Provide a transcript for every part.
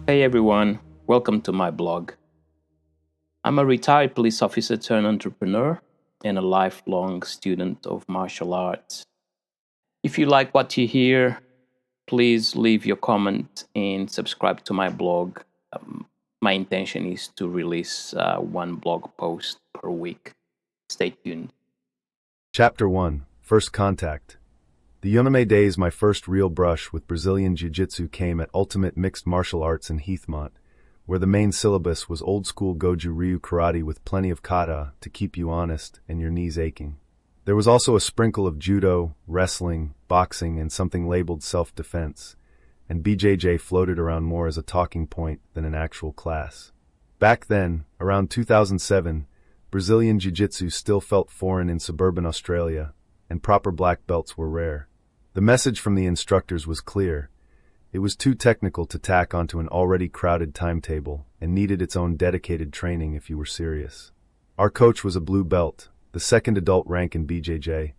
Hey everyone, welcome to my blog. I'm a retired police officer turned entrepreneur and a lifelong student of martial arts. If you like what you hear, please leave your comment and subscribe to my blog. My intention is to release one blog post per week. Stay tuned. Chapter 1 First Contact. The Yoname days, my first real brush with Brazilian Jiu Jitsu came at Ultimate Mixed Martial Arts in Heathmont, where the main syllabus was old school Goju Ryu karate with plenty of kata to keep you honest and your knees aching. There was also a sprinkle of judo, wrestling, boxing, and something labeled self-defense, and BJJ floated around more as a talking point than an actual class. Back then, around 2007, Brazilian Jiu-Jitsu still felt foreign in suburban Australia, and proper black belts were rare. The message from the instructors was clear. It was too technical to tack onto an already crowded timetable and needed its own dedicated training if you were serious. Our coach was a blue belt, the second adult rank in BJJ,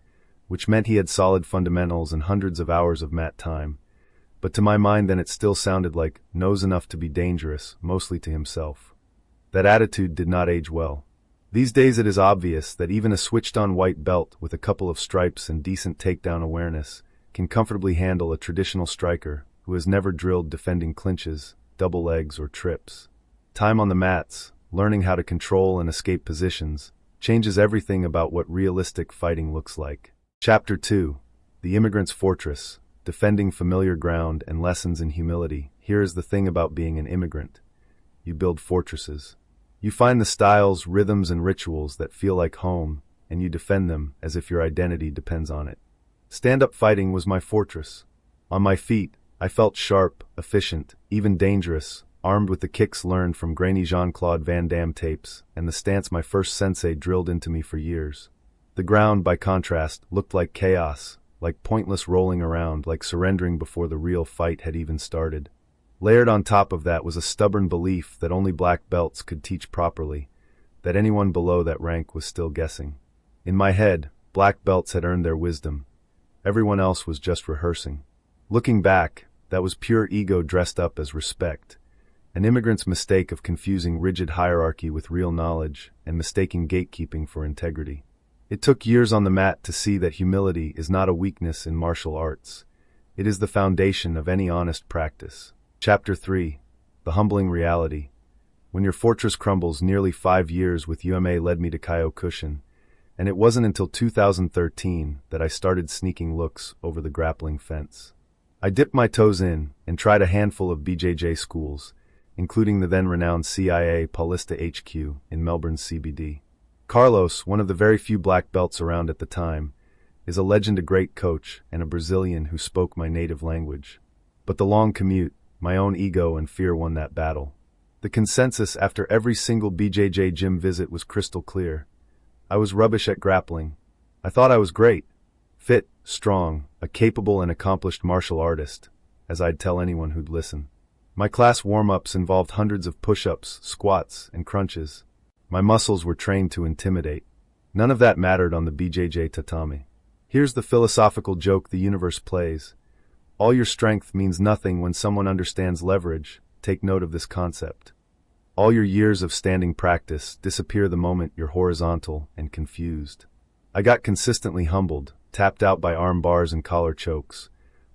which meant he had solid fundamentals and hundreds of hours of mat time. But to my mind then it still sounded like knows enough to be dangerous, mostly to himself. That attitude did not age well. These days it is obvious that even a switched-on white belt with a couple of stripes and decent takedown awareness can comfortably handle a traditional striker who has never drilled defending clinches, double legs, or trips. Time on the mats, learning how to control and escape positions, changes everything about what realistic fighting looks like. Chapter 2 The Immigrant's Fortress, Defending Familiar Ground and Lessons in Humility. Here is the thing about being an immigrant. You build fortresses. You find the styles, rhythms, and rituals that feel like home, and you defend them as if your identity depends on it. Stand-up fighting was my fortress. On my feet, I felt sharp, efficient, even dangerous, armed with the kicks learned from grainy Jean-Claude Van Damme tapes and the stance my first sensei drilled into me for years. The ground, by contrast, looked like chaos, like pointless rolling around, like surrendering before the real fight had even started. Layered on top of that was a stubborn belief that only black belts could teach properly, that anyone below that rank was still guessing. In my head, black belts had earned their wisdom. Everyone else was just rehearsing. Looking back, that was pure ego dressed up as respect. An immigrant's mistake of confusing rigid hierarchy with real knowledge and mistaking gatekeeping for integrity. It took years on the mat to see that humility is not a weakness in martial arts. It is the foundation of any honest practice. Chapter 3 The Humbling Reality. When your fortress crumbles, nearly 5 years with UMA led me to Kyokushin, and it wasn't until 2013 that I started sneaking looks over the grappling fence. I dipped my toes in and tried a handful of BJJ schools, including the then-renowned CIA Paulista HQ in Melbourne's CBD. Carlos, one of the very few black belts around at the time, is a legend, a great coach, and a Brazilian who spoke my native language. But the long commute, my own ego and fear won that battle. The consensus after every single BJJ gym visit was crystal clear. I was rubbish at grappling. I thought I was great. Fit, strong, a capable and accomplished martial artist, as I'd tell anyone who'd listen. My class warm-ups involved hundreds of push-ups, squats, and crunches. My muscles were trained to intimidate. None of that mattered on the BJJ tatami. Here's the philosophical joke the universe plays. All your strength means nothing when someone understands leverage. Take note of this concept. All your years of standing practice disappear the moment you're horizontal and confused. I got consistently humbled, tapped out by arm bars and collar chokes,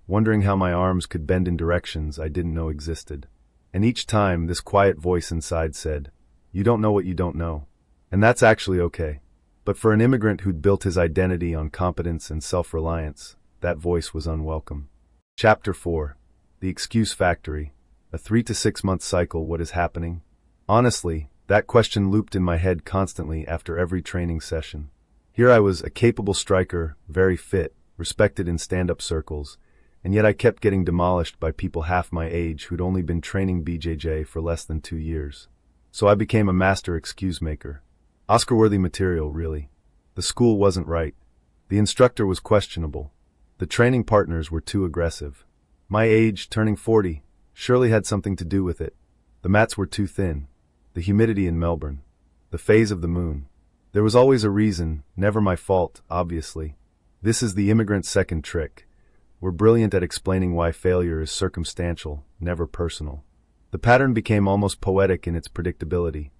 wondering how my arms could bend in directions I didn't know existed. And each time, this quiet voice inside said, "You don't know what you don't know." And that's actually okay. But for an immigrant who'd built his identity on competence and self-reliance, that voice was unwelcome. Chapter 4 The Excuse Factory. A 3 to 6 month cycle. What is happening? Honestly, that question looped in my head constantly after every training session. Here I was, a capable striker, very fit, respected in stand-up circles, and yet I kept getting demolished by people half my age who'd only been training BJJ for less than 2 years. So I became a master excuse maker. Oscar-worthy material, really. The school wasn't right. The instructor was questionable. The training partners were too aggressive. My age, turning 40, surely had something to do with it. The mats were too thin. The humidity in Melbourne. The phase of the moon. There was always a reason, never my fault, obviously. This is the immigrant's second trick. We're brilliant at explaining why failure is circumstantial, never personal. The pattern became almost poetic in its predictability.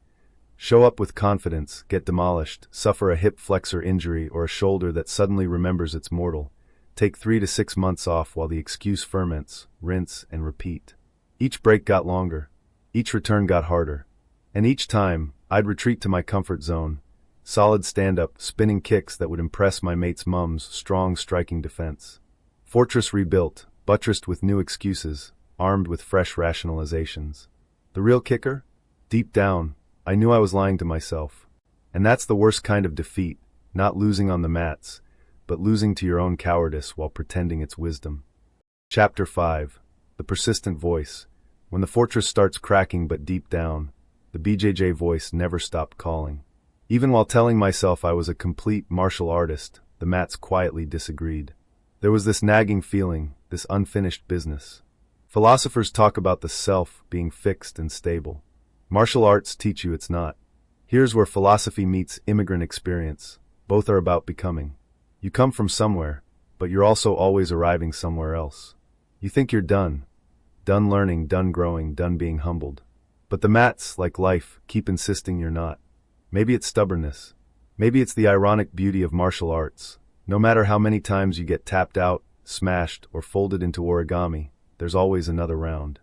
Show up with confidence, get demolished, suffer a hip flexor injury or a shoulder that suddenly remembers it's mortal. Take 3 to 6 months off while the excuse ferments, rinse and repeat. Each break got longer. Each return got harder. And each time, I'd retreat to my comfort zone. Solid stand-up, spinning kicks that would impress my mate's mum's strong striking defense. Fortress rebuilt, buttressed with new excuses, armed with fresh rationalizations. The real kicker? Deep down, I knew I was lying to myself. And that's the worst kind of defeat, not losing on the mats, but losing to your own cowardice while pretending it's wisdom. Chapter 5. The Persistent Voice. When the fortress starts cracking but deep down, the BJJ voice never stopped calling. Even while telling myself I was a complete martial artist, the mats quietly disagreed. There was this nagging feeling, this unfinished business. Philosophers talk about the self being fixed and stable. Martial arts teach you it's not. Here's where philosophy meets immigrant experience. Both are about becoming. You come from somewhere, but you're also always arriving somewhere else. You think you're done. Done learning, done growing, done being humbled. But the mats, like life, keep insisting you're not. Maybe it's stubbornness. Maybe it's the ironic beauty of martial arts. No matter how many times you get tapped out, smashed, or folded into origami, there's always another round.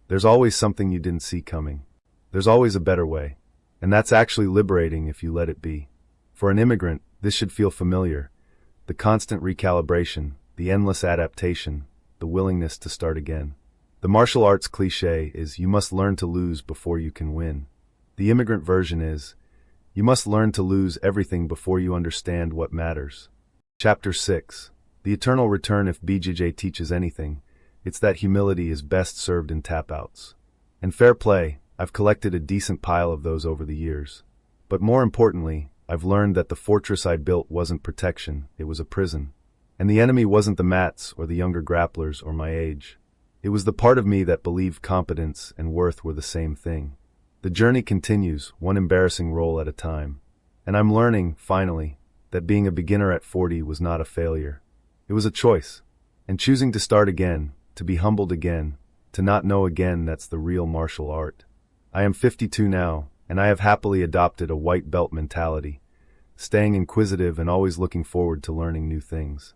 There's always something you didn't see coming. There's always a better way. And that's actually liberating if you let it be. For an immigrant, this should feel familiar. The constant recalibration, the endless adaptation, the willingness to start again. The martial arts cliché is you must learn to lose before you can win. The immigrant version is you must learn to lose everything before you understand what matters. Chapter 6. The Eternal Return. If BJJ teaches anything, it's that humility is best served in tap-outs. And fair play, I've collected a decent pile of those over the years. But more importantly, I've learned that the fortress I built wasn't protection, it was a prison. And the enemy wasn't the mats or the younger grapplers or my age. It was the part of me that believed competence and worth were the same thing. The journey continues, one embarrassing roll at a time. And I'm learning, finally, that being a beginner at 40 was not a failure. It was a choice. And choosing to start again, to be humbled again, to not know again, that's the real martial art. I am 52 now, and I have happily adopted a white belt mentality, staying inquisitive and always looking forward to learning new things.